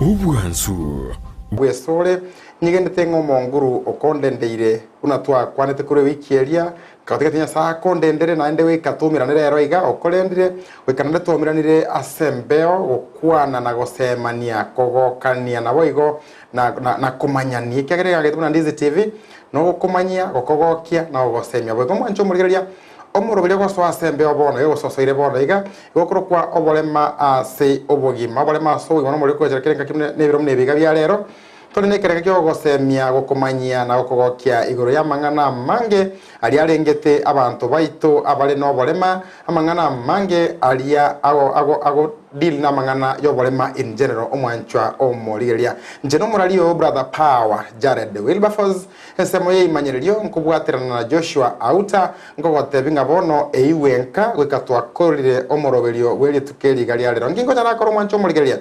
ubwansu bwesore nyigendete ng'omonguru okondendeire una twakwanete kuri wikieria katika saa kondendere naende wikatumiranire rero iga okorendire wikanande tumiranire asembeo gukwana na gosemania kogokania nabo igo na kumanyania kiagerega gituna Ndizi TV no gukumanyia gokogokia na gosemia bwe mwancho murigeria omurobire gwa asembeo bono yo sosoire bono iga gokoro kwa obolema ase obogima obolema so igono muri ko jerekera kimne nebiro mnebiga bya rero tone nekereka kyo gosemia gokumanyia na gokogokia igoro ya mangana mange ali arengete abantu baito abale no bolema amangana mange alia ago deal na mangana yo bolema in general omwanchwa omorigeria nje no muralio brother Power Jared Wilberforce esemo ye imanyererio nkubwaterana na Joshua Auta ngogotebinga bono eiwenka gwikatwa korire omoroberio weli tukeli gali alero ngingo jana koro mwancho omorigeria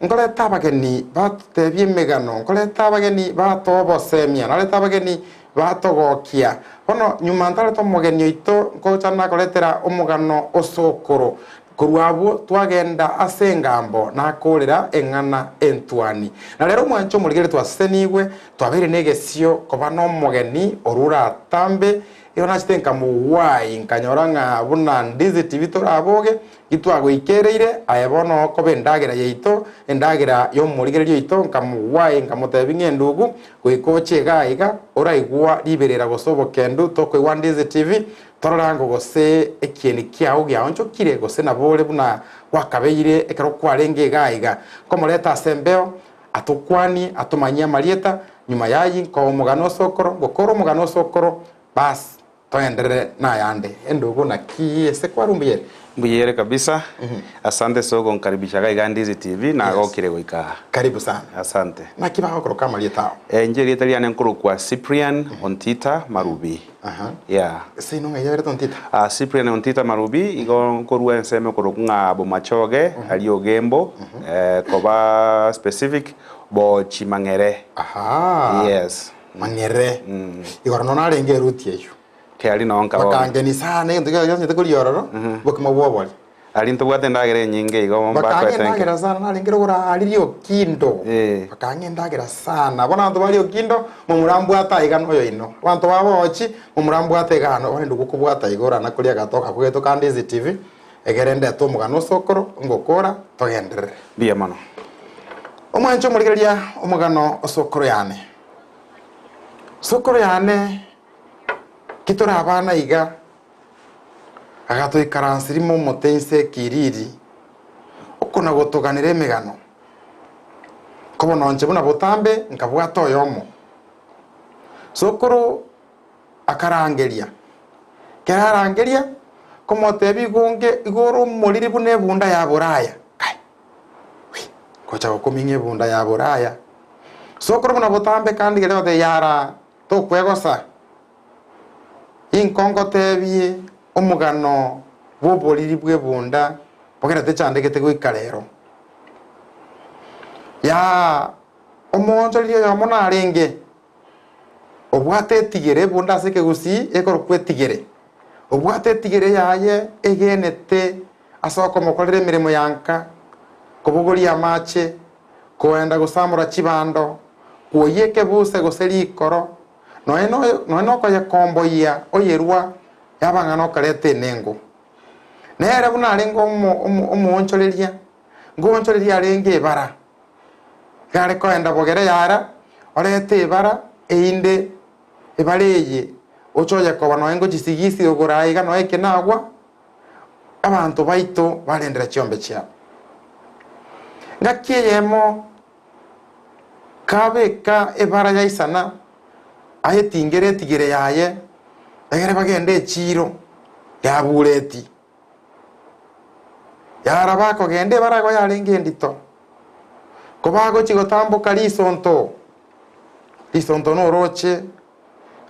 ngoleta abageni batebye megano ngoleta abageni batobosemia naleta abageni batogokia bono nyuma ntare to mugeni oito ngochana koletera omugano osokoro kurwabo twagenda asengambo na korera engana entwani na rero mwancho murigere twasenigwe twabere negesio koba no mugeni orura tambe yona chitenka muwai nkanyoranga buna Ndizi TV toraboge gitwago ikereire ayebono ko bendagira yeito endagira yo murigererio ito nkamuwai nkamutebinge ndugu gwikoche gaiga oraigwa liberera gosobo kendu toko wa Ndizi TV tororango gose ekieni kiao gyaoncho kire gose na bole buna wakabeire ekero kwarenge gaiga komoleta asembeo atukwani atumanyia marieta nyuma yayi ko mugano sokoro gokoro mugano sokoro bas toendere na yande endugu na kiese kwarumbiyere mbuyere kabisa. Asante sogo nkaribisha gaiga Ndizi TV na gokire goika. Karibu sana. Asante. Na kibaho koro kama lietao. Njeri italiana nkuru kwa Cyprian Ontita Marubi. Yeah. Sino ngayere Ontita. Cyprian Ontita Marubi igo nkuru enseme koro nga bomachoge alio gembo koba specific bo chimangere. Yes. Mangere. Igoro nona renge ruti ejo. Kali nonka bakangeni sana ndio yose tekuriyororo bokima bwobole ali ntubwate ndagere nyinge igo bakangeni ndagera sana nalingero gora alirio kindo bakangeni ndagera sana bona ndo bali kindo mumurambwata igano yo ino wantu babochi mumurambwata igano wali ndugukubwata igora nakulia gatoka kugeto kandi Ndizi TV egerende to mugano sokoro ngokora togendere bia mano omwancho murigeria omugano osokoro yane sokoro yane kitora abana iga agato ikaransirimo motense kiriri okona gotoganire megano kobono nje buna botambe nkabwato yomo sokoro akarangeria kerarangeria komotebi gonge igoro moliri bune bunda ya buraya kocha gokominge bunda ya buraya sokoro buna botambe kandi gero de yara to kwegosa inkongo tebie omugano boboliri bwe bunda bogera techandegete gwikarero ya omonzo liyo ya mona arenge obwate tigere bunda seke gusi ekoro kwetigere obwate tigere yaye egenete asoko mokorere mirimo yanka kobogori amache koenda gusamura chibando koyeke buse goseri ikoro no ko ya kombo ya oyerwa yabangano karete nengo nere buna rengo omoncholeria ngoncholeria renge bara gare ko enda bogere yara orete bara einde ebareye ochoya ko bano engo gisigisi ogoraiga no ekenagwa abantu baito barendera chiombe chia ngakiyemo kabeka ebara yaisana aye tigere yaye egere bagende chiro ya bureti yara bako gende barago yarenge ndito kobago chigotambuka lisonto no roche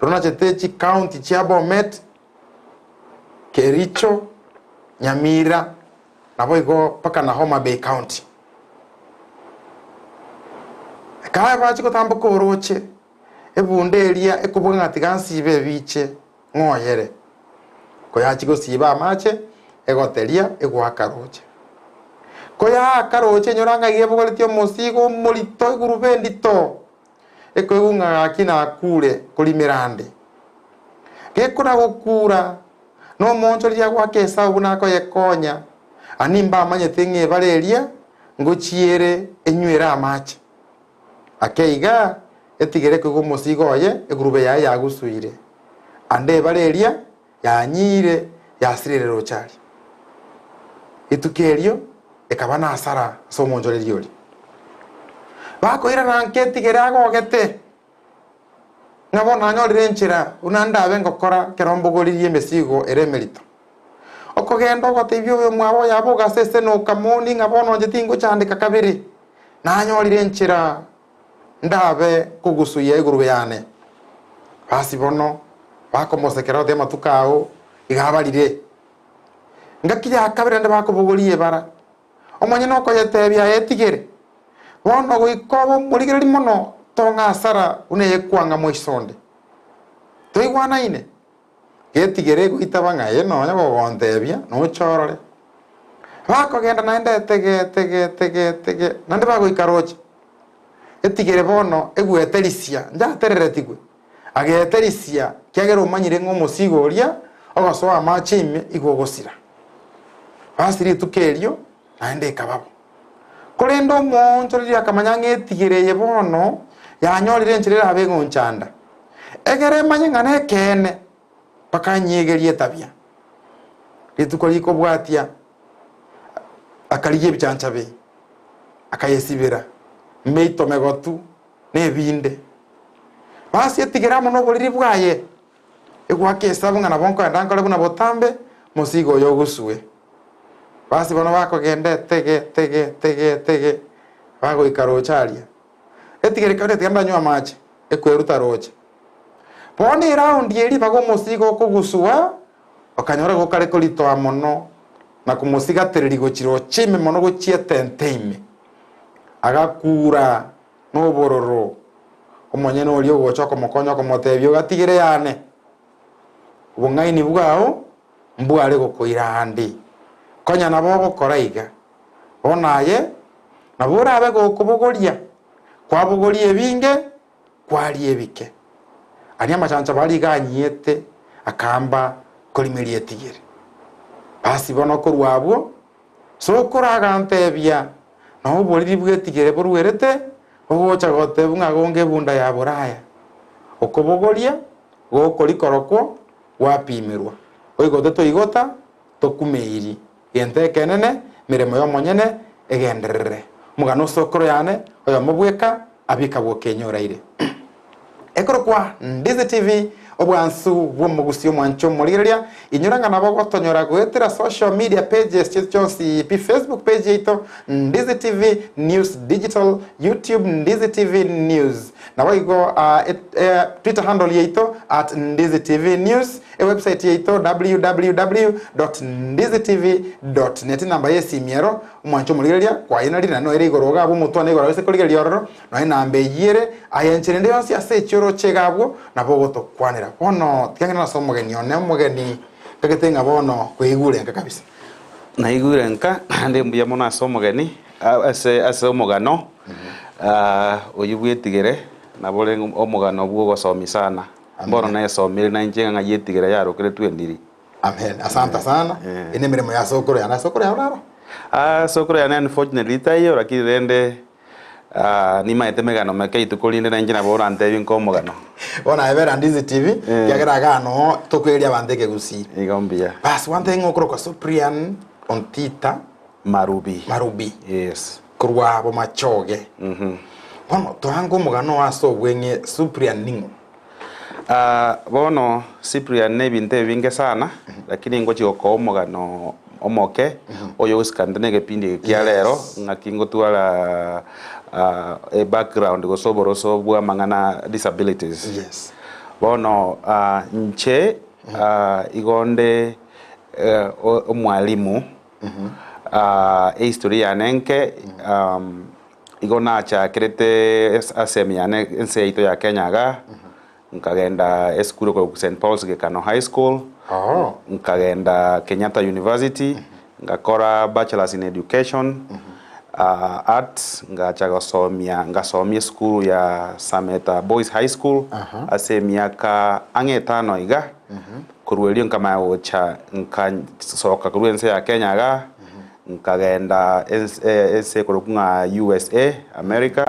rona chetechi county chia Bomet Kericho Nyamira nabo igo paka na Homa Bay County kaya bachi gotambuka roche ebunderia ekubunga atigansi bebiche ngoyere ko yachi gosiba amache egoteria egwaka roche koya karoche nyoranga gebogolitio musigo molito igurube ndito ekoigunga akina kure kulimirande gekora gukura no moncho ria gwakesa ubuna ko yekonya animba amanyete ng'ebareria ngochiere enywera amache akeiga etigere kugo musigo oye egurube yaye yagusuire ande ebareria yanyire yasirire rochari itukerio ekaba na asara so monjoreria ori bakoira ranketigere agogete ngabo nanyorire nchira unanda abe ngokora kerombogoririe emesigo eremerito okogenda ogoteithia oyo mwabo yabo gasese no kamoni ngabo no njetingo chandika kabiri nanyorire nchira ndabe kugusuya igurube yane basi bono bakomosekera de matukao igabarire ngakija kabiri nda bakobogorie bara omonye no koyetebia etigere bono goikobo murigeri mono tonga asara une kwanga moisonde toigwana ine getigere guitaba ngaye no nyago gontebia no chorore bakogenda naende tege nande bagoikaroche etigere bono egweterisia njatereretigwe ageterisia kiagera umanyire ng'omusigo oria ogosoa amache ime igogosira basiri tukerio naende kababo korendo omoncho riria akamanya ng'etigereye bono yanyorire nchirera abe ng'onchanda egere manye ng'ana ekene paka nyegerie tabia rituko rikobwatia akarigie bichanchabe akayesibira meito megotu nebinde basi etigera mono boriri bwaye egwakesa bung'ana bonko endankore buna botambe musigo yo gusue basi bono bakogende tege bagoikarocharia etigere kare tiganda nywa mache ekweruta roche pone round yeri bago musigo kugusua okanyora gokare kolitoa mono na kumusiga tereri gochiro chime mono gochie tenteime agakura no bororo omonye no rio gocha komokonya komotebio gatigere yane ubungaini bwao mbware gokoira andi konya nabo gokoraiga onaye nabura abe gokubogoria kwabogoria ebinge kwari ebike ani amachancha bari ganyiete akamba kolimeri etigere basi bono korwabwo so koragantebia no boriri bwetigere borwerete ogocha gotebunga gonge bunda ya boraya okobogoria gokorikorokwo wapimirwa oigoteto igota tokumeiri gente kenene miremo yo monyene egenderere mugano sokoro yane oyo mobweka abika bwokenyoraire ekoro kwa Ndizi TV obwansu bwomugusio mwancho murigeria inyuranga nabo gotonyora gwetera social media pages chonsi pi Facebook page ito Ndizi TV News Digital, YouTube Ndizi TV News nabo igo Twitter handle yeito @Ndizi TV News website yeito www.ndizitv.net namba yesimiero mwancho murigeria kwa ina rina no ere igoroga abo mutone igoro wese kurigeria ororo no inambe yire ayenchire ndio nsi ase choro chegabwo nabo gotokwanira bono tiangena so mugeni one mugeni kagetenga bono kwigure nka kabisa na igure nka ndi mbuya mono aso mugeni ase omugano oyubwetigere na bole omugano bwo gosomi sana bono na yesomire na njenga ngayetigere yarokire twendiri amen asante sana ine mirimo ya sokoro yana sokoro ya uraro sokoro yana unfortunately tayo lakini rende ni maete megano meke itukolinde na njina bora antebi nkomugano bona ebera Ndizi TV yagera gano tokweria bandeke gusi igombia bas one thing okoro kwa Cyprian Ontita Marubi yes kurwa bo machoge bono tohango mugano waso bwenye Cyprian ningo bono Cyprian ne binte binge sana lakini ngochi oko mugano omoke oyo uskandene gepindi kia lero ngakingo twala a background go soboroso bwa mangana disabilities yes bono nche igonde omwalimu historia nenke igona cha krete asemiane enseito ya Kenya ga nkagenda eskulo ko St Paul's Gekano High School nkagenda Kenyatta University ngakora bachelors in education arts ngasomia skulu ya Sameta Boys High School ase miaka angetano iga kuruelio nkama ocha nkasoka kuruense ya Kenya ga nkagenda ese kurukunga USA America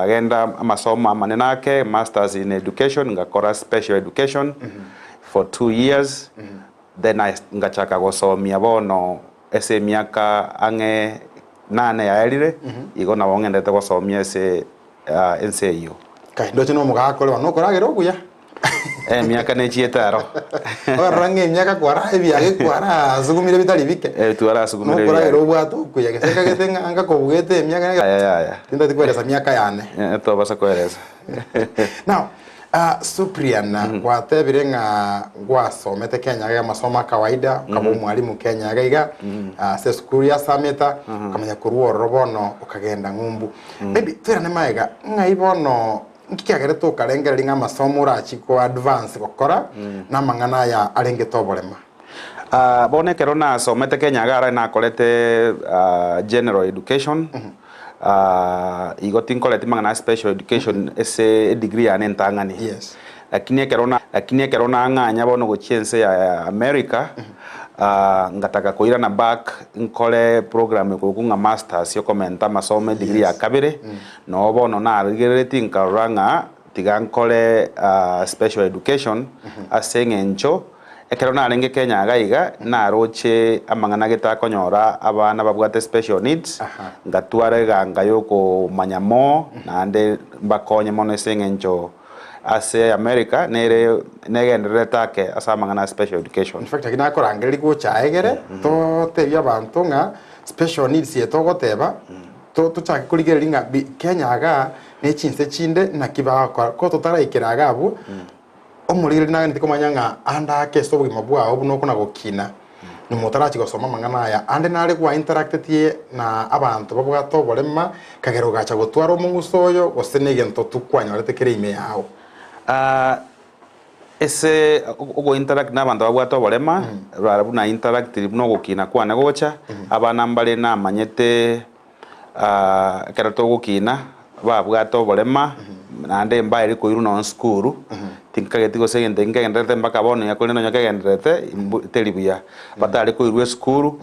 agenda amasomo manenake masters in education ngakora special education for 2 years then ngachaka gusomia bono ese miaka ange nane yaerire igo na wongendete gusomia ese NCU kai ndoche no mugakole wano koragero kuya miaka ne chietaro orange miaka kwara ebi age kwara sugumire bitari bike tuara sugumire koragero bwato kuya geseka getenga anga kobugete miaka ya tinda tikweleza miaka yane to basa kueleza now Cyprian gwatebire nga gwasomete Kenya ga masomo kawaida kama mwalimu Kenya ga se skuru ya Sameta kamenya kuruoro bono ukagenda ngumbu maybe twira ne maega ngaibono nkiagere to karengera ringa masomo rachi ko advance gokora na mangana ya arenge toborema bone kero na somete Kenya ga na kolete general education igotin koleti mangana special education ese degree ya nentangani yes lakini kerona nganya bono gochiense ya America ngataka koira na back nkole program kukunga masters yo komenta masome degree ya kabire no bono na rigereti nkaranga tigankole special education asengencho ekerona arenge Kenya gaiga na roche amangana geta konyora abana babwate special needs ngatware ganga yoko manyamo nande bakonye mono sengencho ase America negendere take asa mangana special education in fact agina korangeri go chaegere to tebya bantu nga special needs yeto goteba to chake kurigereringa Kenya ga ne chinse chinde na kiba ko totara ikiraga abu omurire na ndiko manyanga anda kesto bugima bwao buno kuna gokina ni mutarachi gosoma mangana ya ande nare kwa interacted na abantu babwa to borema kagero gacha gotwara omungusoyo gosenege nto tukwanya rete kere ime yao ese ogo interact na abantu babwa to borema rara buna interactive no gokina kwana gocha abana mbale na manyete kera to gokina babwa to borema nande mbairi ko iruno skuru tinkageti go segende ngenderete mbaka bono yakole no nyakenderete telibuya batali ko irwe skuru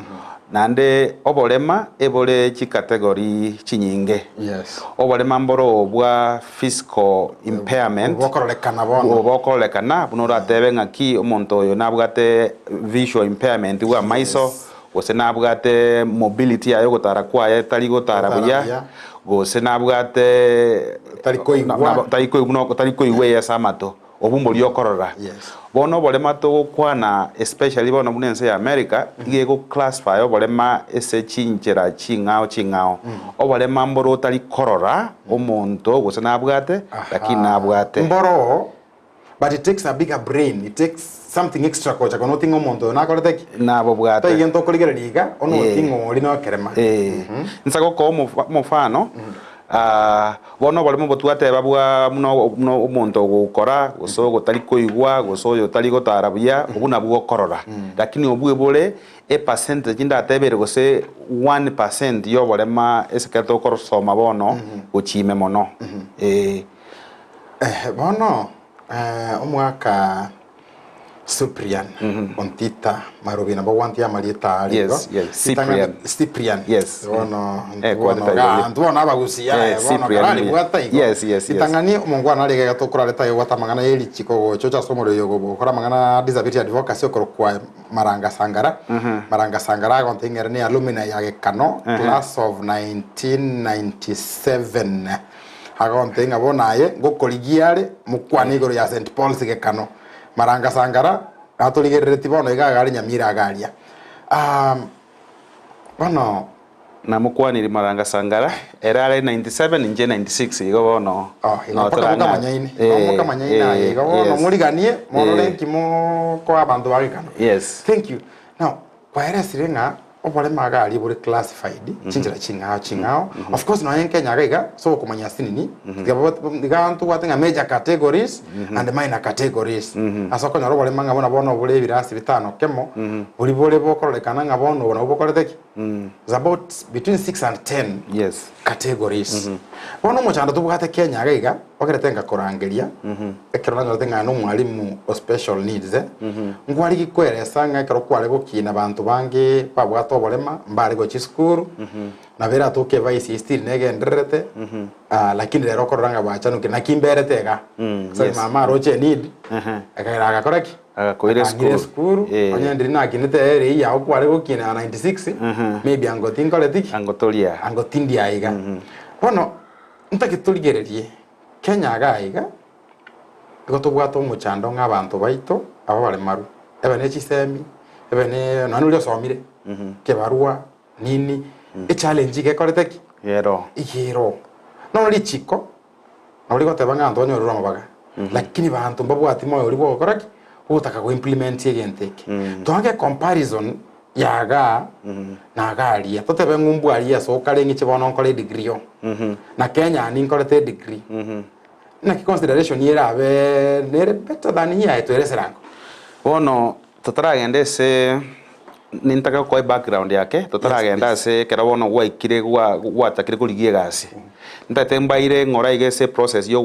nande obolema ebole chi category chinyinge yes obolema mboro bwa physical impairment bokorolekana buno ratebe ngaki omonto oyo nabwate visual impairment wa maiso gose nabwate mobility ayo gotara kwaye tali gotara buya gose nabwate tariko iwe ya samato obumboli okorora bono bolema to kwana especially bono bunense ya America igego classify obolema ese chinchera chingao obolema mboro tali korora omonto gose nabwate lakini nabwate mboro but it takes a bigger brain, it takes something extra kocha kono tingo mondo na kolete nabo bwate to yento kuligera liga ono tingo lino kerema nsako ko mufano bono bali mubotwate babwa muno omonto gukora goso gotali koigwa goso yo tali gotarabuya obuna bwo korora lakini obwe bole percentage ndatebere gose 1% yo bolema esiketo korosoma bono uchime mono bono omwaka Cyprian Ontita marubina bogwanti amalieta aligo Cyprian yes bono ndona abagusia bono karali bwata igo itangani omongwana lege gatokora leta yo watamangana yeli chiko gocho cha somoro yo gokora mangana disability advocacy okorokwa Maranga Sangara gontingere ni alumni ya Kano class of 1997 agontenga bonaye gokoligiare mukwani igoro ya St Paul's ge Kano Maranga Sangara atoligereti bono igagari nyamira agaria bono na mukwani Maranga Sangara era 97 nje 96 igo bono no kamanyaine igo bono muriganie mono lenkimo ko abantu bagikano yes thank you now kwaere sirenga obole magari buri classified chinjira chingao of course no Kenya gaiga so kumanya sinini digantu watenga major categories and minor categories asoko nyoro bole manga bona bono bule birasi bitano kemo buli bole bokorolekana ngabono bona bokorete is about between 6 and 10 yes categories bono muchanda tubugate Kenya gaiga okeretenga korangeria ekirona ngatenga no mwalimu o special needs ngwari gikweresa ngakero kware gukina bantu bange babwa tobolema mbare go chiskuru na vera toke vice still negenderete lakini lero koranga bachanu kina kimberetega so mama roche need akaira koraki akakoire skuru onye ndiri na kinete ere ya okware gukina 96 maybe angotinkoletiki angotindia iga bono ntakiturigererie Kenya gaiga gotubwato muchando ng'abantu baito abo bale maru ebene chisemi ebene nanulio somire kebarua nini e challenge ke koreteki yero no lichiko no ligoteba ng'anto nyorura mabaga lakini bantu mbabwati moyo libo koraki utaka go implement egenteke tonge comparison yaga na galia totebe ngumbu alia so kalengi chibono nkole degree na Kenya ni nkolete degree na consideration yera be nere better than here to reserango bono totaragende se nintaka kwa background yake totaragenda se kera bono gwaikire gwatakire kurigie gasi ntatembaire ngora igese process yo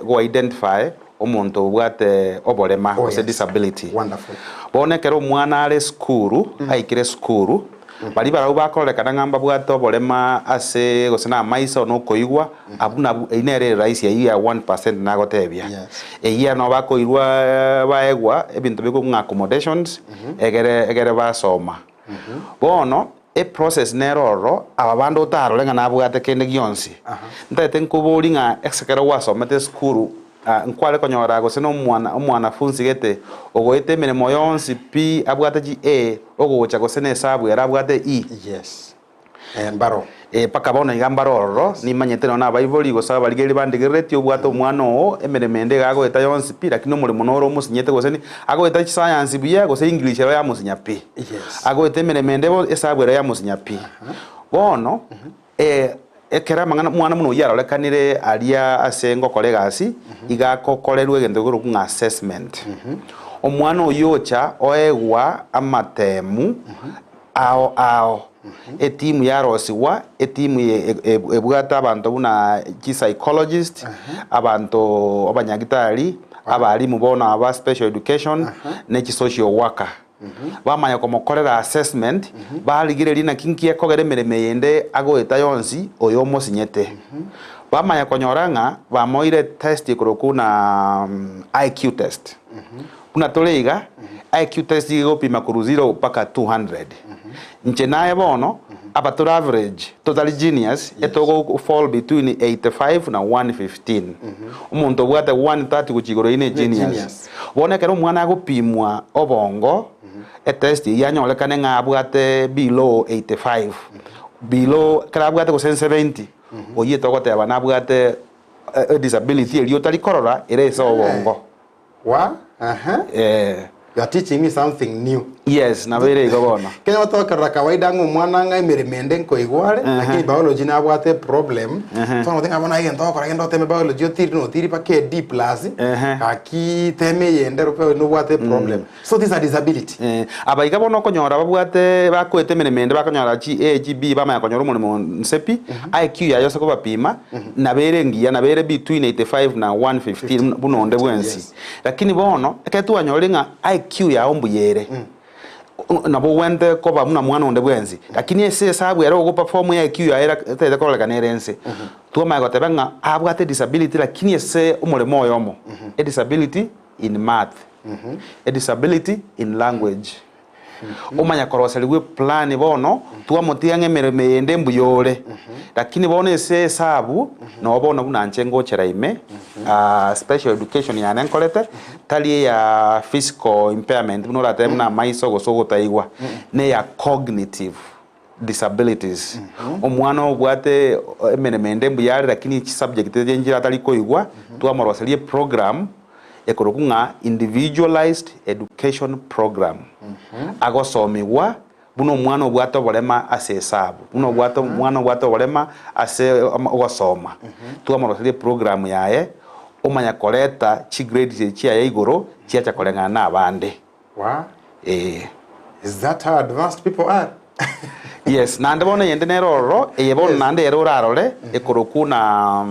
go identify omuntu bwate obolema ose disability wonderful bone kero mwana ale skuru aikire skuru bali barau bakoreka ngamba bwato bolema ase gosena maisa no koigwa abuna inere raisi ya 1% nagotebia eya no bakoirwa baegwa ebintu biko accommodations egere basoma bono e process neroro ababando tarolenga nabwate kende gionsi ntete nkuburi nga exekera wasomete skuru nkwale konyora gosena omwanafunzi gete ogoite mirimo yonsi pi abwate GA ogocha gosena hesabu era abwate E yes mbaro paka bono igambaro ni manyete no nabaiboli gosaba baligeri bandigereti obwate omwana o emeremende gago eta yonsi pi lakini omulimo noro musinyete goseni ago eta science buya gose English era ya musinya pi yes ago eta emeremende hesabu era ya musinya pi bono ekera mangana mwana muno yarolekanire alia asengo kolegasi igakokorerwe gendo guru ku assessment omwana oyocha oegwa amatemu ao etimu yarosiwa etimu ebwata abantu buna psychologist abantu abanyagitari abalimu bona aba special education ne social worker bamanya komokorera assessment baligire lina kinkie kogere mereme yende agoeta yonsi oyo mosinyete bamanya konyoranga bamoire test kuroku na IQ test kuna toleiga IQ test igopima kuruziro paka 200 nche naye bono abatura average total genius etogo fall between 85 na 115 umuntu bwate 130 kuchigoro ine genius bona kero mwana agopimwa obongo a test yanyolekane ngabwate below 85 below karabwate ko 70 oye togote abana bwate disability eliyo tali korora ere so bongo wa you are teaching me something new yes na bere gobona kenya watoka kawaida ngumwana ngai miremende nkoigware lakini biology na bwate problem so ngotenga bona igento kora gendo teme biology otiri no tiri pa KD+ aki teme yende rope no bwate problem so this is a disability abaiga bono konyora babwate bakwete miremende bakonyora GAGB bama yakonyora mulimo nsepi IQ yayo seko bapima na bere ngia na bere between 85 na 115 bunonde bwensi lakini bono eketu anyolinga IQ ya ombuyere nabo wende ko bamuna mwana onde bwenzi lakini ese hesabu era go perform ya IQ ya era tete ko lekanense tu ma gotebenga abwate disability lakini ese umulemo oyomo a disability in math a disability in language umanya koroseliwe plan bono tuamotiange mereme ende mbuyore lakini bono ese hesabu no bono bunancengo cheraime special education ya nankolete tali ya physical impairment buno ratem na maiso gosogo taigwa ne ya cognitive disabilities omwana obwate mereme mbuyare lakini subject yenjira tali koigwa tuamoroselie program ekorokunga individualized education program agosomiwa buno mwana obwata oborema ase esabu buno obwata mwana obwata oborema ase ogosoma twamorosire program yaye omanya koreta chi grade chia ya igoro chia cha korengana na abande. Wow. Is that how advanced people are? Yes, nande bona yende neroro eyebona nande ero rarore ekoroku na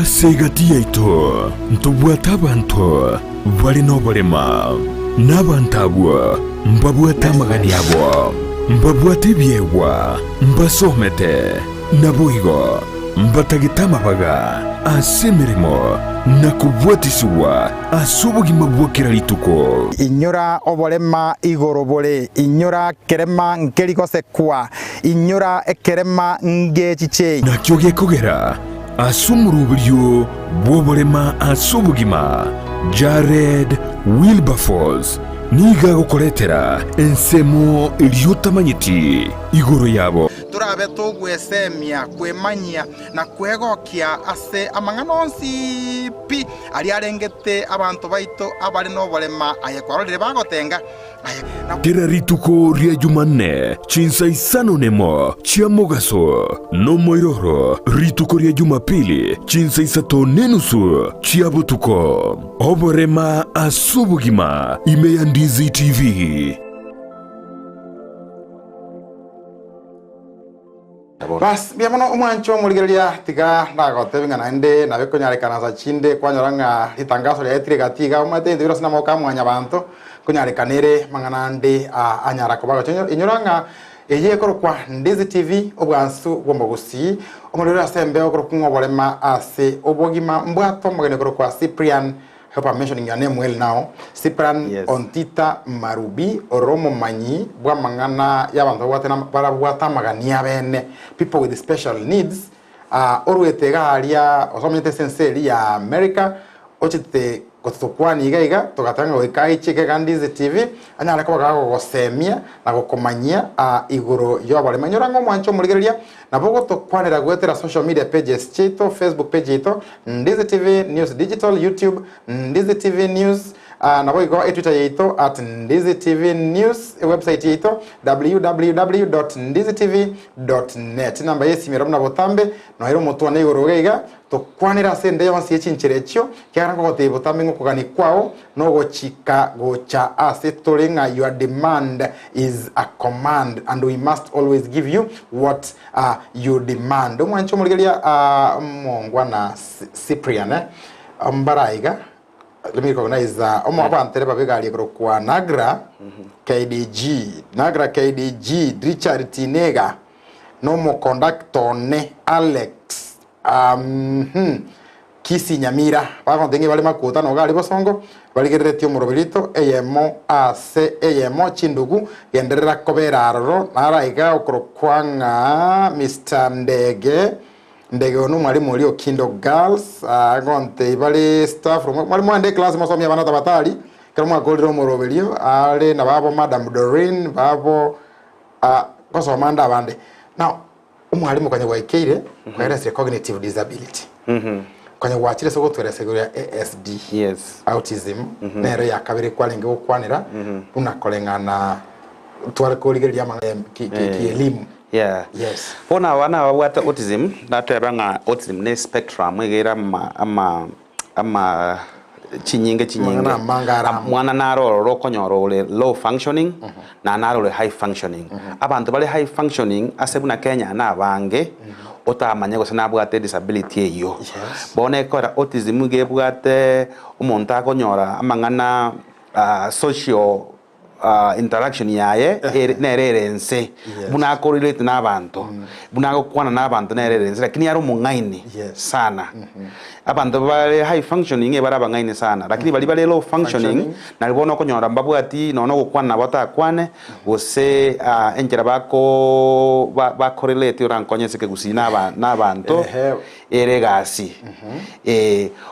Asegati yaito ntubwata abantu bali noborema nabantabwa mbabwata magani yabo mbabwate byewa mbasomete nabuigo mbatagitama baga asemeremo nakubwatisiwa asubugima bwokera lituko inyura oborema igoro bore inyura kerema nkeriko sekwa inyura ekerema ngechiche nakyo gekogera asumuruburyo bwoborema asubugima Jared Wilberforce niga gukoretera ensemo iliyotamanyiti igoro yabo turabe tugwesemia kwemanyia na kwegokia ase amanganonsi pi ali arengete abantu baito abali noborema ayekwarorire bagotenga kera rituko ria Jumanne chinsa isano nemo chia mogaso no moiroro rituko ria Jumapili chinsa isato nenusu chia butuko oborema asubugima imeyandizi TV. Bas biamono umwancho muligeria tiga ndagote bingana inde nabe konyarekana za chinde kwanyoranga itangazo lya etire gatiga umate ndiro sina moka mwanya bantu konyarekanire mangana ndi anyara kubaga chenyo inyoranga eye korokwa Ndizi TV obwansu gombogusi omuliro asembe okorokwa oborema ase obogima mbwato magene korokwa Cyprian. I hope I'm mentioning your name well now. Cyprian yes. Ontita Marubi Oromo Manyi bwa mangana y'abantu batena para bwata magania bene people with special needs orwetega haria osomete senseli ya America ochite kotokwani iga togatanga wekai cheke Ndizi TV anyala ko bagago gosemia na gokomanyia iguru yo bale manyorango mwancho muligeria na bogo tokwanira gwetera social media pages chito Facebook page ito Ndizi TV News Digital YouTube Ndizi TV News na bogo Twitter yito @Ndizi TV News website yito www.ndizitv.net namba yesi mirabuna botambe no ero mutone igorogeiga tokwanira sende yonsi echincherecho kyarango gote botambe ngokugani kwao no gochika gocha asetolenga your demand is a command and we must always give you what you demand. Omwancho muligeria mongwa na Cyprian mbaraiga let me recognize abantu babegali kwa Nagra KDG Richard Tinega no conductor ne Alex Kisi Nyamira bakondengi bali makuta no gali bosongo baligeretio murobirito eyemo chindugu yenderera kobera aroro naraiga okrokwanga Mr. Ndege onu mwalimu ulio Kindo Girls gonte bali staff mwalimu ande class masomi abana tabatali kama goliro murobelio ale na babo Madam Doreen babo kosomanda abande now umwalimu kanye waikeire kwa cognitive disability kanye wachire soko tweresegoria ASD yes autism nero ya kabiri kwalinge okwanira unakolengana twarikoligeria kielimu. Yeah. Yes. Pona wana wabwata autism natwebanga autism ne spectrum egera ama chinyinge mwana naroro konyoro le low functioning na naroro high functioning abantu bali high functioning asebuna Kenya na bange otamanya gose nabwate disability eyo bone kora autism gebwate umuntu akonyora amangana social interaction yaye nererense buna correlate n'abantu buna gukwana n'abantu nererense lakini yari umungaini sana abantu bali high functioning baraba ngaini sana lakini bali low functioning nalibona konyora mbabwati nono gukwana batakwane gose engera bako ba correlate urankonyese ke gusina n'abantu ere gasi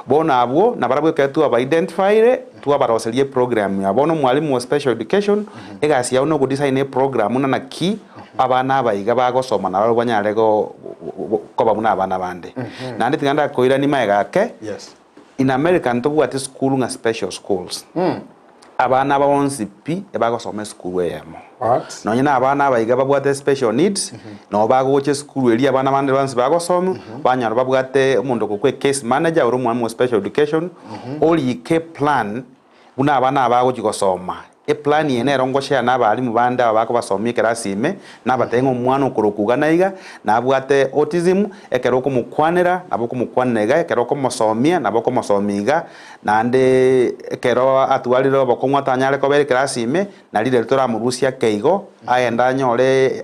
bona abo na barabwe ka tu aba identify tu abaroserie program ya bono mwalimu wa special education egasi ya no go design a program na ki abana baiga bagosoma na barwanyare go babuna abana bande nandi tinganda koira ni maega ke in America ntobu at school nga special schools abana bonsi pi ebagosoma school yemo no nyina abana baiga babwate special needs no bagoche school eri abana bande bonsi bagosoma banyaro babwate umuntu kokwe case manager uri mu special education oli ke plan buna abana bagochi gosoma e plan yene rongoshya n'abalimu bande abako basomye kerasime n'abatengo umwana ukurukuga naiga nabwate autism ekero ko mukwanira nabo ko mukwanega ekero ko musomya nabo ko musomiga nande ekero atwaliro bako mwatanyale ko bere kerasime na lile tora murusia keigo ayenda nyore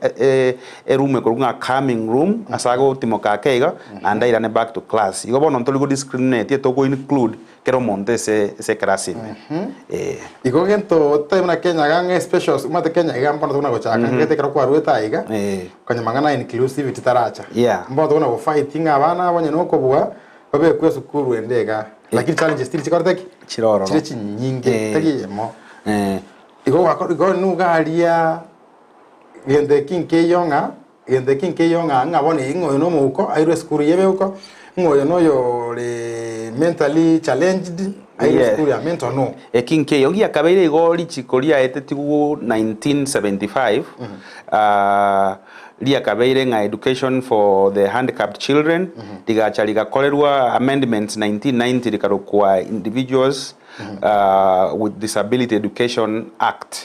erume kurunga coming room asago timoka keigo nanda irane back to class igo bono ntoli go discriminate to go include kero monte se kerasime igo gento na Kenya gang special mate Kenya gamba na gochaka ngete kero kwa rueta iga kanya mangana inclusivity taracha mboto na go fighting abana abanye no ko bua babe kwe sukuru endega lakini challenge still chikorteki chiroro chiri nyinge tagiyemo igo nugaria gende kinke yonga ngabone ingo no muko airo skuru yebe uko ngoyo no yo le mentally challenged airo skuru ya mental no kinke yongi akabeire igori chikoria etetigu 1975 lia kabeire nga education for the handicapped children digacha ligakolerwa amendments 1990 likarokwa individuals with disability education act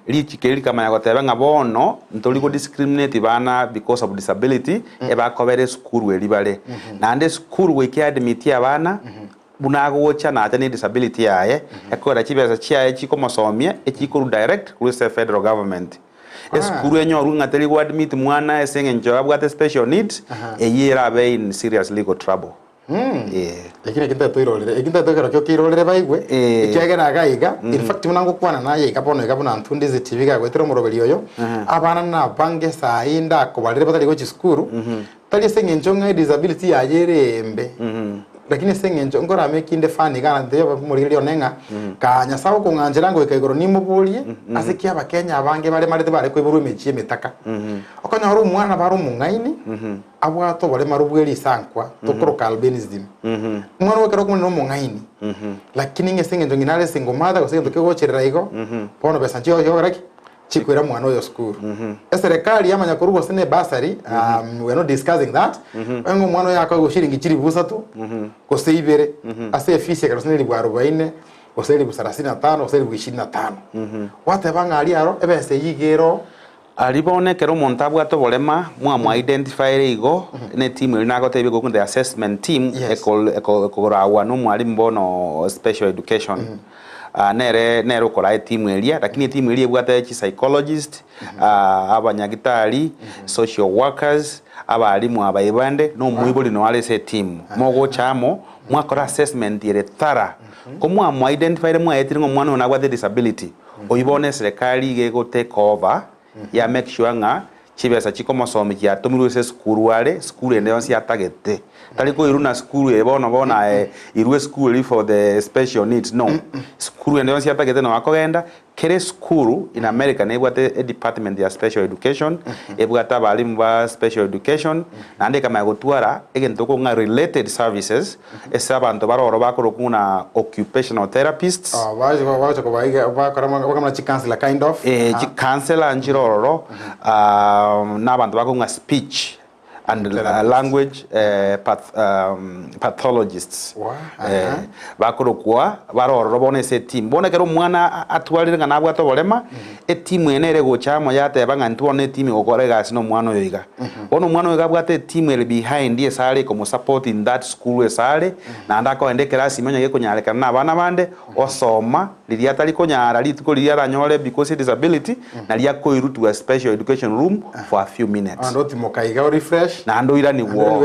lichikeli kama yakoteba ngabono ntoligo discriminate bana because of disability ebakobere skuru elibale nande skuru weke admit abana bunagocha na atani disability yaye ekora chibeza chiaye chikomosomia echikuru direct ku federal government skuru enyoru ngateli go admit mwana esenge njobwa the special needs eyira be in serious legal trouble lakini kinta toirolere kinta tokero kyo kirolere baigwe ikyagera gaiga in fact munango kwana naye ikabono ikabona ntundi zitivi ga gwetero murobeli oyo abana na bange sainda ko balire batali go chiskuru tali senge njonga disability yajerembe lakini senge njongora mekinde fani kana ndeyo muri onenga kanya sawo ko nganjira ngo ikayigoro nimubulie asikia abakenya abange bare marite bare kwiburu mechi emitaka okonya horo mwana baro mungaini abwato bare marubweli sankwa tokoroka albinism mwana wekero kumwe no mungaini lakini ngesenge njonginale singomada ko senge tokegocherera igo pono pesa nchio yogaraki chikwira mwana oyo skuru serikali yamanya kurugo sene basari we are not discussing that ngo mwana yako go shiringi chiri busatu ko seibere ase fisi ka sene libwa 40 ko sene libwa 35 ko sene libwa 25 wate banga ali aro ebe se yigero alibone kero montabwa to bolema mwa identify igo ne team ina go tebe go kun the assessment team ekora no mwali mbono special education nere ukora team area lakini team area bwata chi psychologist abanyagitari social workers abalimu abayibande no mwibuli no wale se team mogo chamo mwakora assessment yere tara komwa mwa identify mwa etiringo mwana ona gwa disability oyibone serikali gego take over ya make sure nga chibesa chikomosomi kya tomiru se skuru wale skuru ende onsi atagete taliko iruna skuru bona irwe skuru for the special needs no skuru ende onsi atagete no akogenda kere skuru in America ne bwate a department ya special education ebwata balimu ba special education nande kama gotwara egentoko nga related services esabantu baroro bakoro kuna occupational therapists baje ko baiga bakora counselor kind of counselor njiroro n'abantu bakunga speech and language pathologists bakoro kwa baroro bone se team bona kero mwana atwalire ngana bwato bolema e team enere gochamo yate banga ntwone team gokorega sino mwana yoiga ono mwana yoiga bwate team ele behind ye sale como support in that school sale na ndako ende class imenyo ye kunyareka na bana bande osoma liria tali konyara lituko liria ranyole because disability na liya ko irutu a special education room for a few minutes ando timokaiga refresh na ando ira ni wo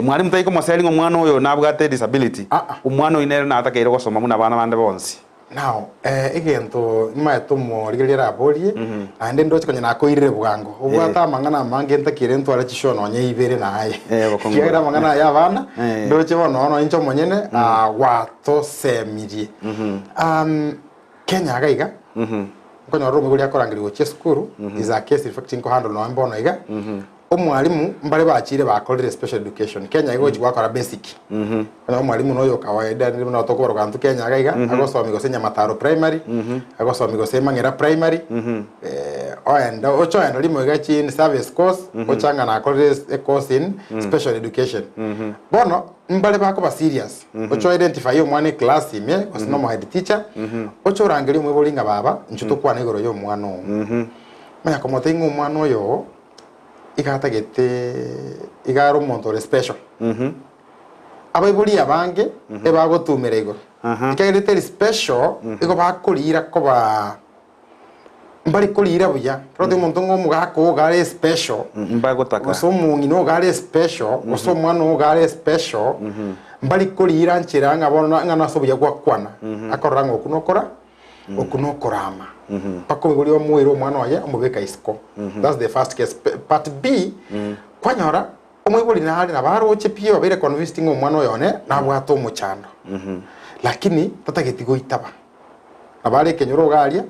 mwalimu taiko moseli ngo mwana oyo nabwate disability umwana inere na atakaire gosoma muna bana bande bonsi now egento maetomo rigelera bolie ande ndochi konya nakoirire bwango obwata mangana mange ntakire ntwara chishono nye ibere naye kiera mangana ya bana ndochi bono no incho monyene wato semirie Kenya gaiga konya romo guri akorangiri goche skuru is a case reflecting ko handle no mbono iga omwalimu mbale bachire bakorire special education Kenya igo chigwakora basic na omwalimu noyo kawaida ndi no tokoro kantu Kenya gaiga agosoma gosenya mataro primary agosoma gosema ngera primary oenda ochoenda limo gachi in service course ochanga na akorire a course in special education bono mbale bako ba serious ocho identify yo mwana class ime osino mo head teacher ocho rangeli mwe bolinga baba nchuto kwa negoro yo mwana manya komotengo mwana yo ikatagete igaro monto special abaibuli abange ebagotumira igoro ikagete special iko bakulira ko ba mbali kulira buya prote monto ngo gako gare special mbagotaka so mungi no gare special so mwana gare special mbali kulira nchiranga bona ngana so buya gwakwana akoranga okunokora okunokorama pako biguli omwiro mwana waye omubeka isiko that's the first case part B kwanyora omwibuli na hali na baro chepio babere convincing omwana yone na bwato omuchando lakini tatagetigo itaba abale kenyoro galia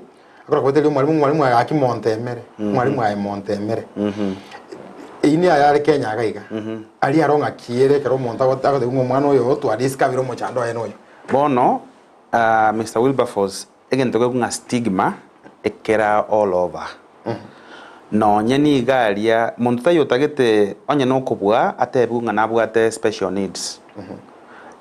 akora kweteli mwalimu akimontemere mwalimu ayi montemere ini ayare Kenya gaiga ali aronga kiere kero monta gotagode omwana oyo to discover omuchando aye noyo bono Mr. Wilberforce again to go stigma ekera all over no nyeni galia monta yotagete onye no kubwa atebu ngana bwate special needs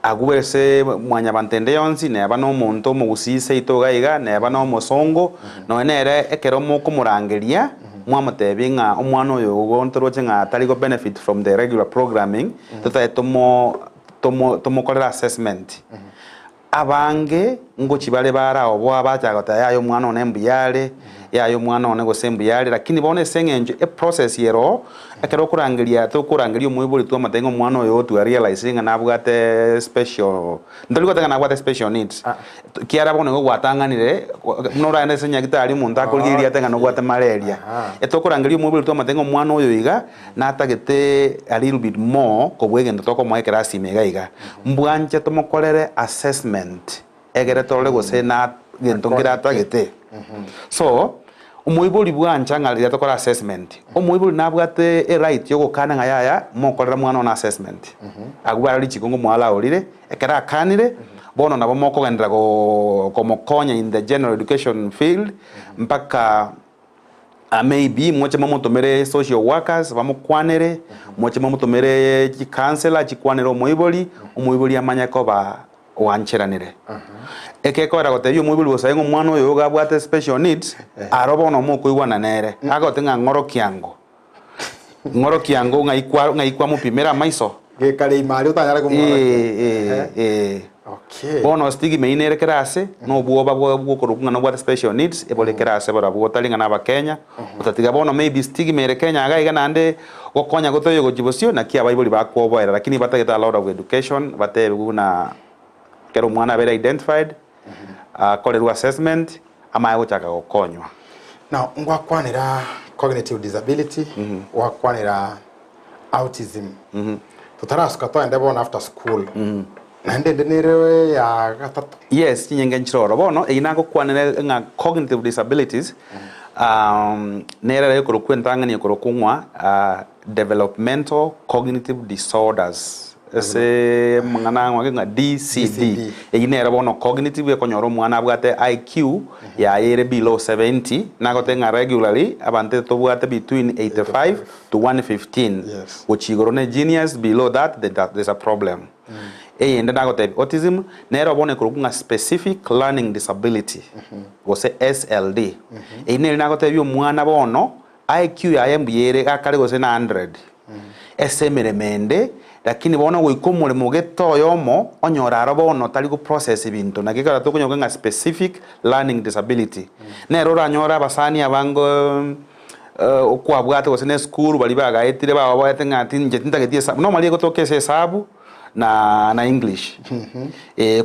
agwese mwanya bantende yonsi ne abano monto mugusise itogaiga ne abano mosongo no enere ekero mo kumurangeria mwamutebinga omwana oyo gontoroche nga taligo benefit from the regular programming tota tomo kolera assessment abange ngochi bale bara obwa bachagota yayo mwana one mbuyale yayo mwana one gosembuyale lakini bone sengenje a process yero akero kurangiria to kurangiria omwibuli to matengo mwana oyo to realizing na abugate special ndoli gotanga na abugate special needs kiara bone go gwatanganire nora ende senya gitari muntu akoliria tenga no gwate malaria eto kurangiria omwibuli to matengo mwana oyo iga na atagete a little bit more ko bwegendo to ko mwekera simega iga mbwanje to mokolere assessment egere tole gose na gento ngira atagete so omwibuli bwanja ngalira to kora assessment omwibuli nabwate a right yo gukana ngayaya mokorera mwana on assessment agwara lichikongo mwala olire ekera kanire bono nabo moko gendera ko mokonya in the general education field mpaka maybe mwache mamutomere social workers bamukwanere mwache mamutomere counselor chikwanere omwibuli amanya ko ba wancheranire ekekora goteyo omwibuli bosayengo omwana oyo gabwate special needs arobo no mo kuigwana nere agotenga ngoro kiango ngaikwa mupimera maiso gekale imari utanyara kumwana okay bono stigi meinere kerase no buoba bwo korukunga no bwate special needs ebole kerase bara bwotalinga na bakenya utatiga bono maybe stigi mere Kenya agaiga nande gokonya gotoyo gojibosio na kia baibuli bakwoboera lakini batageta a lot of education batebuna kero mwana bere identified koleru assessment ama gochaka gokonywa now ngwakwanira cognitive disability wakwanira autism tutarasuka to ende bona after school nande ndenerewe ya gatatu yes nyenge nchiroro bono inako kwanira nga cognitive disabilities nera yekoro kwentanga ni yekoro kunwa developmental cognitive disorders ese mangana nga DCD inera bono cognitive ekonyoro mwana bwate IQ ya yere below 70 nagotenga regularly abante to bwate between 85 to 115 which igorone genius below that there's a problem ende nagote autism nera bono kurunga specific learning disability gose SLD ine nagote byo mwana bono IQ ya yembiyere akare gose na 100 esemeremende lakini bona goikomore mugetoyomo onyora bono tali go process ibintu nakikara to kunyoga specific learning disability nero ranyora basani abango okwabwate gose ne school bali bagaetire baba batenga ati nje tintagetie no mali go tokese sabu na English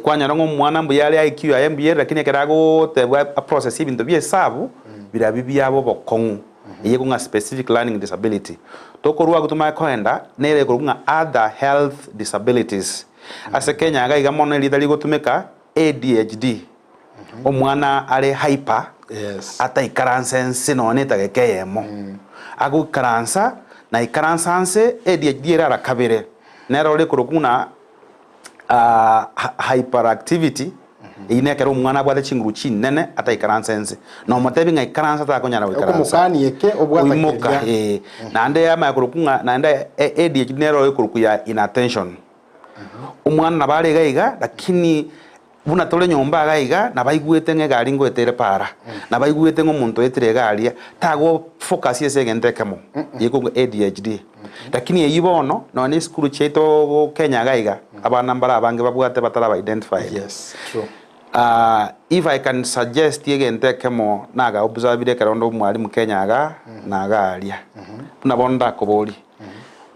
kwanyara ng'omwana mbu yari IQ ya MBA lakini ekerago tebwa a process ibintu byesabu bira bibyabo bokong'u yekunga specific learning disability tokorwa gutuma kwenda nere kurunga other health disabilities ase Kenya ga igamono lidali gutumika ADHD omwana ari hyper ata ikaransense none tagekeyemo agu karansa na ikaransanse ADHD era kabere nero le kurukuna hyperactivity ine kero umwana bwate chinguru chinene ata ikaransense no motebi nga ikaransa ta konyara wikaransa okumukani yeke obwata imuka na nde ama kurukunga na nde ADHD nero le kurukuya inattention umwana nabare gaiga lakini buna tole nyomba gaiga na baigwete nge gari ngwetere para na baigwete ngo muntu etire gari tago focus yese gentekemo yeko ADHD lakini yibono no ni skulu cheto Kenya gaiga abana mbara abange babwate batara identify yes true if I can suggest yegentekemo naga observe karondo mwalimu Kenya ga naga alia buna bonda koboli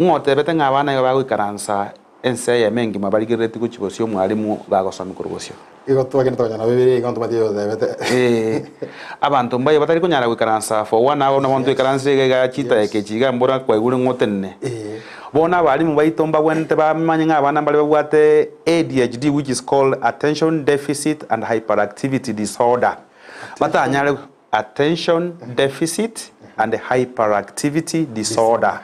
ngote bete ngabana bagwikaransa ense mengi mabarigireti kuchibosyo mwalimu bagosoma kurugosyo igo twagenda tonyana bibiri igo tumatiyo debete abantu mbaye batari kunyara gwikaransa for 1 hour na muntu ikaranse ga chita ekechiga mbora kwa igure ngotenne bona abalimu baitomba bwente bamanye ngabana mbale babwate ADHD which is called attention deficit and hyperactivity disorder batanyare attention deficit and hyperactivity disorder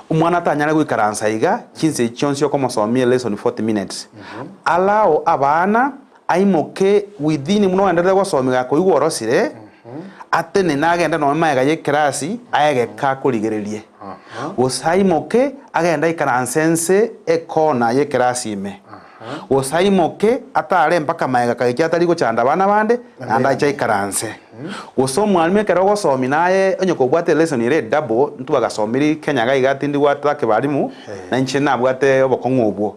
umwana tanyara gwikaransa iga chinse chonsyo como somie lesson 40 minutes allow abana aimoke within muno endere gusomega ko igworosire atene nagenda no maega ye class ayege ka kurigererie usaimoke agenda ikaransense ekona ye class ime usaimoke atare mpaka maega kagiki atari guchanda bana bande nanda cha ikaranse usomwalime kero gosomi naye onyoko bwate lesson ire double ntu agasomiri Kenya gaiga tindi gwata ke balimu na nche na bwate obokongo obwo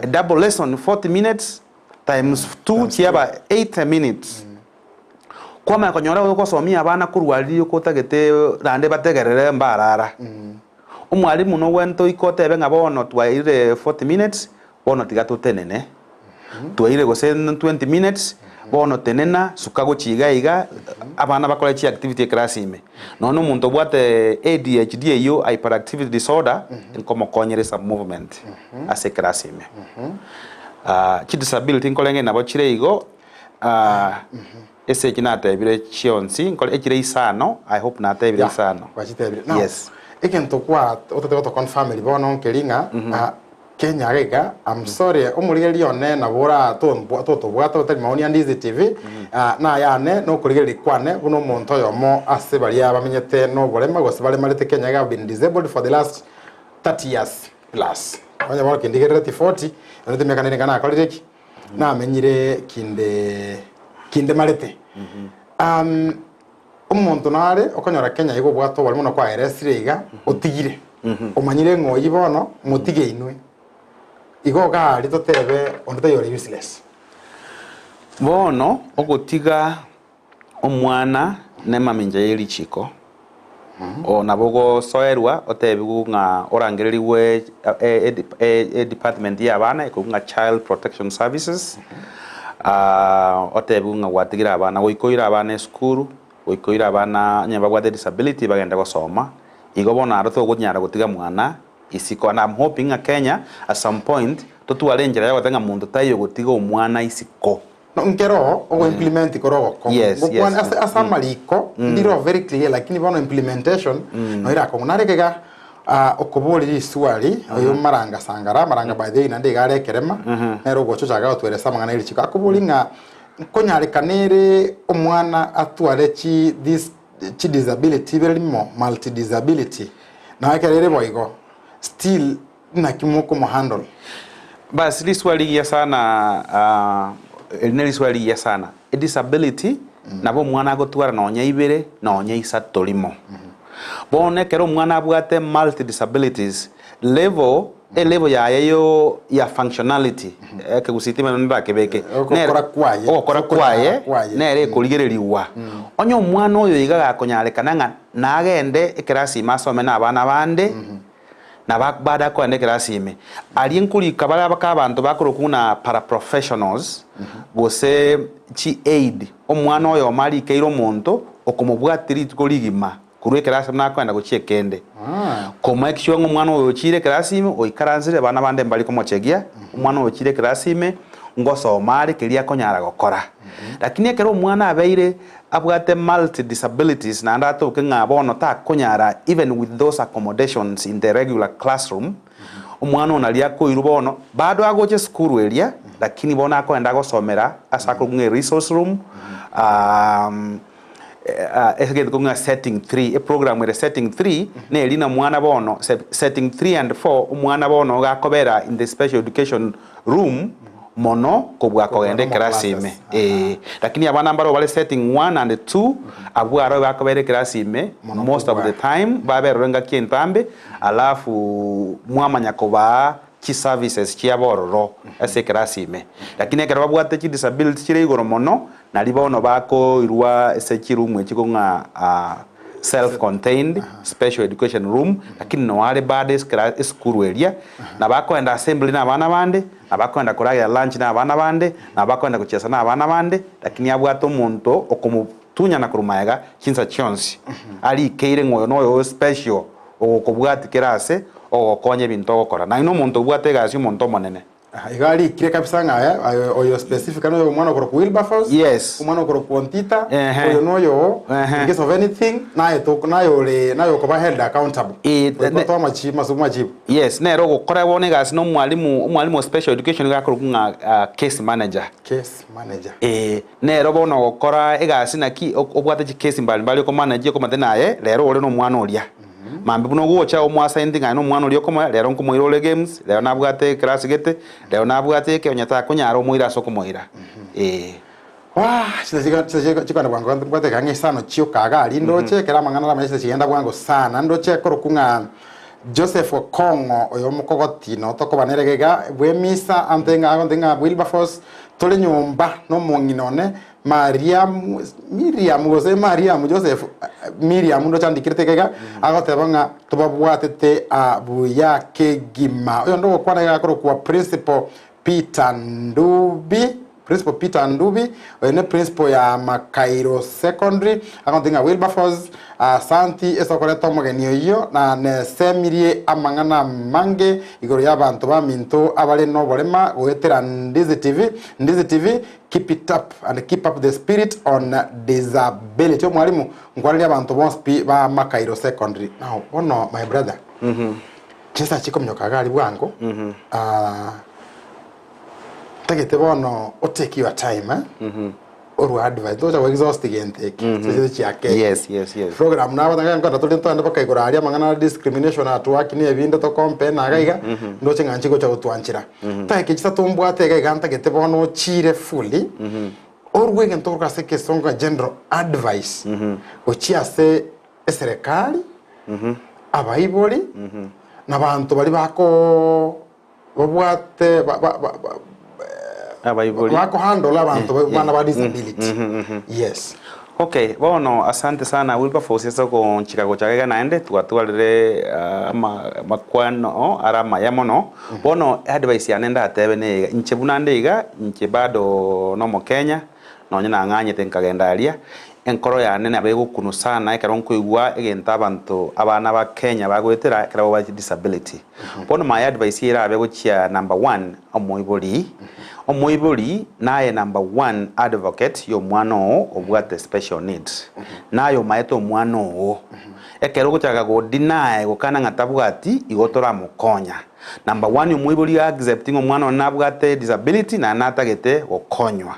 double lesson 40 minutes times 2 chiaba 8 minutes kwama konyora gosomia abana kurwali ukotagete rande bategerere mbarara umwalimu no wento ikotebe ngabono twaire 40 minutes bono tigato tenene twaire gose 20 minutes bono tenena sukago chigaiga abana bakora chi activity class ime nono muntu bwate ADHD yo hyperactivity disorder como konyeresa movement ase class ime chi disability nkolenge nabo chire igo ese kinata ebire chionsi nkole echire isano I hope na ta ebire isano yes ekento kwa otate to confirm bono kelinga Kenya gega I'm sorry umurigeri one na bora to bwata utari maoni andizi TV na yane no kurigeri kwane buno muntu yomo ase bari abamenyete no borema gose bari marete Kenya ga been disabled for the last 30 years plus wanya bora kindigere 40 nete mekanene kana akoreki na amenyire kinde marete umuntu nare okonyora Kenya igo bwato bari muno kwa eresiriga otigire omanyire ngoyi bono mutige inwe igo gari totebe onde yori useless bono ogotiga omwana ne maminja yeri chiko ona bogo soerwa otebigu nga orangereriwe department ya bana ikunga child protection services otebigu nga watigira abana goikoira abana school goikoira abana nyamba gwa disability bagenda gosoma igo bona aroto gonyara gotiga mwana isiko and I'm hoping a Kenya at some point to arrange ya watenga muntu tayo gotiga omwana isiko no nkero o implement ikoro ko bwana asa maliko ndiro very clear lakini bono implementation no ira ko narekega okobori swali oyo maranga sangara maranga by the way nande gare kerema nero gocho chaga otwere samanga neri chika akobori nga konyare kanere omwana atware this disability very multi disability na akerere boigo still na kimoko mo handle basi liswali ya sana elineli swali ya sana disability nabo mwana gotwara nonya ibere nonya isatu limo bone kero mwana bwate multi disabilities level ya yayo ya functionality ke gusitima nda kebeke okora kwaye nere kuligereriwa onyo mwana oyo igaga konyare kananga nagende ekrasi masome na abana bande na baada kwenda class ime ali nkuli kabala bakabantu bakurukuna paraprofessionals gose chi aid omwana oyo mali keiro monto okumubwatiri tukoligima kurwe class na kwenda guchie kende koma ekisho omwana oyo chire class ime oikaranzire bana bande mbali komochegia omwana oyo chire class ime ngosomari kelia konyara gokora lakini ekero omwana abeire abwate multi disabilities na ndato kenga bono ta konyara even with those accommodations in the regular classroom omwana onalia ko irubono bado agoche school area lakini bona akoenda gosomera asako nge resource room esege kunga setting 3 a program with a setting 3 ne elina mwana bono setting 3 and 4 omwana bono gakobera in the special education room mono kobwa kogende class ime lakini abana ambaro bale setting 1 and 2 abwaro bakobere class ime most of the time baberenga kintambe alafu mwamanya koba chi services chia bororo ase class ime lakini ekero babwate chi disability chire igoro mono na libono bako irwa ese chirumu echikonga self-contained special education room lakini no wale bade school area na bakoenda assembly na bana bande na bakoenda kuragira lunch na bana bande na bakoenda kucheza na bana bande lakini abwato muntu okumutunya na kurumayaga chinsa chionsi ali keire ngoyo no special okubwati kirase okonye bintu okora na ino muntu bwate gasi muntu monene igali kire kabisa ngaya oyo specific no mwana okoro ku Wilberforce yes mwana okoro ku Ontita oyo noyo in case of anything nayo ko ba held accountable to machibu yes nero gukora bone gasi no mwalimu special education gakoro kunga case manager nero bono gukora egasi naki obwate case mbali ko manager ko mathenaye lero ore no mwana oria mambe buno gocha omwasending ano mwana uri okoma lero nkumoirole games lero nabwate class gete lero nabwate ke onyata kunyara omoira soko moira chikana bwango bwate kange sano chio kaga ali ndoche kera mangana la maisha chigenda bwango sana ndoche korokunga Joseph Okongo oyo mukogoti no toko baneregega bwemisa antenga Wilberforce tole nyumba no monginone Miriam Joseph Miriam ndo chandikirtekega agotebanga tubabwatete abuya kegima oyo ndo kwana yakoro kwa principal Peter Ndubi ne principal ya Makairo Secondary akontinga Wilberforce Santi esokoreto mogenio iyo na ne semirie amangana mange igoro y'abantu baminto abale no bolema gwetera Ndizi TV keep it up and keep up the spirit on disability mwalimu ngwali abantu bonse ba Makairo Secondary now ono my brother chesa chiko mnyokaga ali bwango tagete bono o take your time or advice those are exhausting intake yes program na batanga ngata tuli ntanda bakaigora ali mangana discrimination atwaki ni ebindo to compare na gaiga ndo chinganchiko cha utwanchira take chita tumbwate gaiga ntagete bono chire fully or we can talk as a songa general advice ochiase eserikali abaiboli na bantu bali bako babwate wako handle abantu bana ba disability yes okay bono asante sana Wilberforce eso con Chicago chagega naende twatwalire makwano arama yamono bono advice yanenda atebene nchebunande iga nche bado no mo Kenya no nyina nganye tenkagenda alia enkoro yane na bego kuno sana ekaronko igwa egenta abantu abana ba Kenya bagwetera karabo ba disability bono my advice ira bego chia number 1 omoiboli naye number 1 advocate yo mwano obwate special needs nayo maeto mwano ekero gutaka go deny gukana ngatabwati igotora mukonya number 1 omoiboli accepting omwana nabwate disability na natagete gukonywa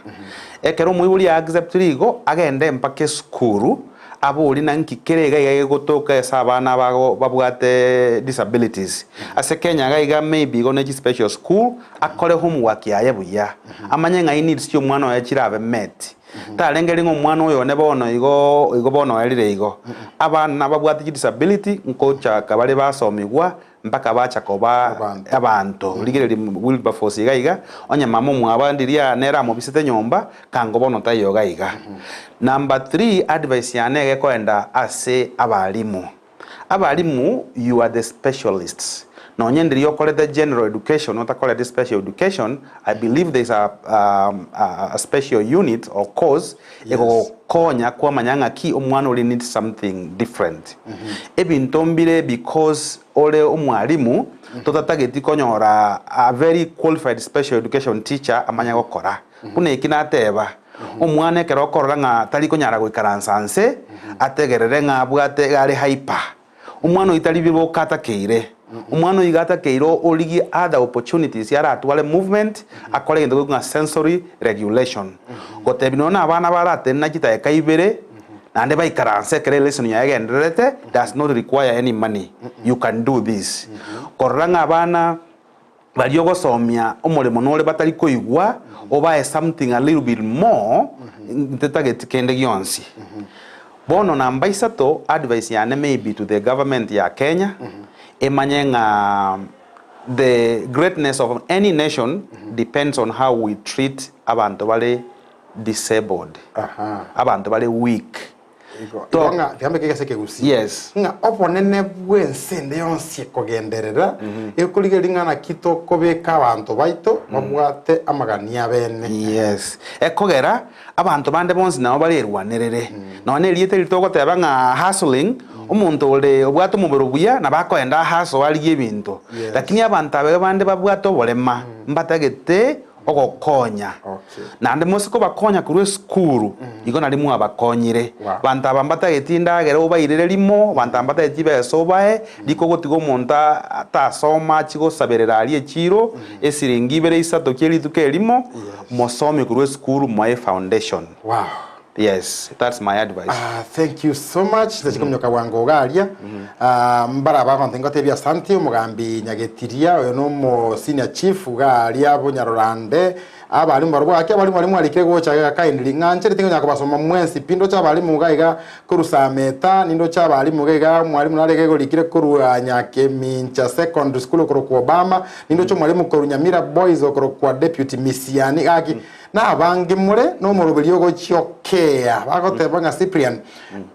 ekero omoiboli accept rigo agende mpake skuru abuli nankikirega igaye gotoka esabana bago babwate disabilities ase Kenya gaiga maybe go nechi special school akore homework yaye buya amanye ngai needs yo mwana ya chirabe met talengeri ngo mwana oyo ne bono igo bono elire igo abana babwate disability nkocha kabale basomigwa mpaka bacha koba abantu ligere Wilberforce gaiga onya mama mwabandiria nera mo bisete nyomba kango bono tayo gaiga number 3 advice yanege koenda ase abalimu you are the specialists no nyendiri yokole the general education not call the special education. I believe there's a special unit or course ego konya kwa manyanga ki omwana oli need something different ebintombire because ole omwalimu totatageti konyora a very qualified special education teacher amanya gukora kuna ikinateba omwana ekero korora nga tari konyara gwikaransanse ategerere nga bwate gari hyper omwana itari bibo katakeire umwana igata keiro oligi other opportunities yara atwale movement akole ngendo nga sensory regulation gotebinona abana barate nakita ekaibere nande baikaranse kere lesson yagenderete does not require any money you can do this koranga abana bali ogosomya omulimo nole batali koigwa oba something a little bit more ntetageti kende gyonsi bono namba isato advice yane maybe to the government ya Kenya emanyenga the greatness of any nation depends on how we treat abantu bale disabled abantu bale weak tonga tiambe kigase kegusi yes nga oponene bwensende yonse kogenderera ekuligelinga na kito kobeka abantu baito babwate amagania bene yes ekogera abantu bande bonsi nabo balerwanerere none liete litoko teba nga hustling umuntu ole obwato mubero buya nabakoenda haso ali ebintu lakini abantu abe bande babwato bolema mbatagete ogokonya nande musiko bakonya kuru skuru iko nalimu abakonyire bantu abambata getinda gero obairere limo bantu ambata etibe sobae liko gotigo monta atasoma chigo saberera ali echiro esiringi bere isato keli tuke limo mosomi kuru skuru my foundation. Wow. Yes, that's my advice. Thank you so much. Ndachikomnyoka wango galia. Mbara baba ntengote bya santi umugambi nyagetiria oyo no mo senior chief galia Bunyarorande abali mbarwa ake abali mwalimu alikire gocha kaindiri nganje tingo nyako basoma mwensi pindo cha bali mugaiga kurusameta nindo cha bali mugaiga mwalimu naleke golikire kuru nyake mincha secondary school kuru ku Obama nindo cho mwalimu kuru Nyamira boys okuru kwa deputy misiani aki na abange mure no murubiri go cyokea bagoteba nga Cyprian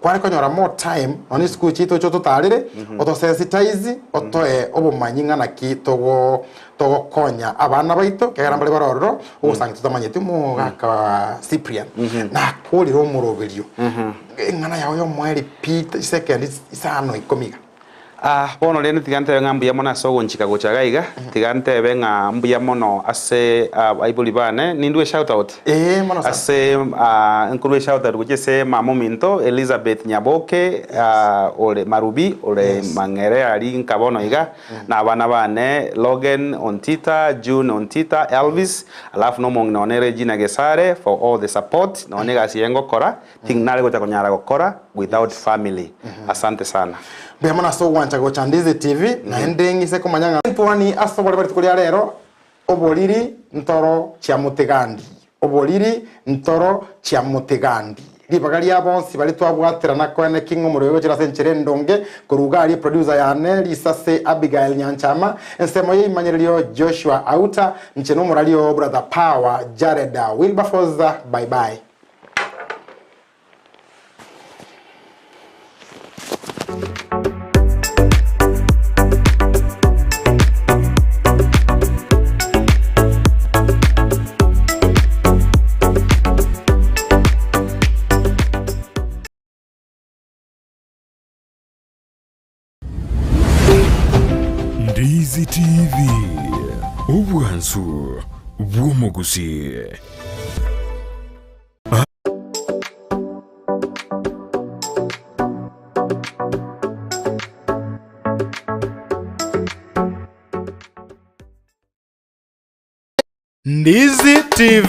kwari konyora more time on school chito cyo tutarire oto sensitize otoe obumanyinga na kitogo konya abana baito kegara mbale baroro usangi tutamanyete mu gaka Cyprian na kuri ro murubiri ngana yawo yo mweri pit second isano ikomiga bono lene tigante ngambuya mona sogo nchika gochagaiga tigante benga mbuya mono ase aibulibane nindwe shout out mono ase nkuru shout out gujese mamo minto Elizabeth Nyaboke ole Marubi ole Mangere ali nkabono iga na abana bane Logan Ontita June Ontita Elvis alafu no mongne Regina Gesare for all the support no nega siengo kora tingnale gocha konyara gokora without family asante sana. Bemana so wancha go Chandizi TV na endengi se komanyanga ntwani asobole bari tukuli rero oboliri ntoro kya mutegandi oboliri ntoro kya mutegandi libagari abonsi bari twabwatira nakwene kingo murego kira senchere ndonge kurugari producer yane lisase Abigail Nyanchama ensemo yimanyeryo Joshua Auta ncheno muralio brother Power Jared Wilberforce bye bye. Ndizi TV Ubwansu Bwomogusi. Ndizi TV.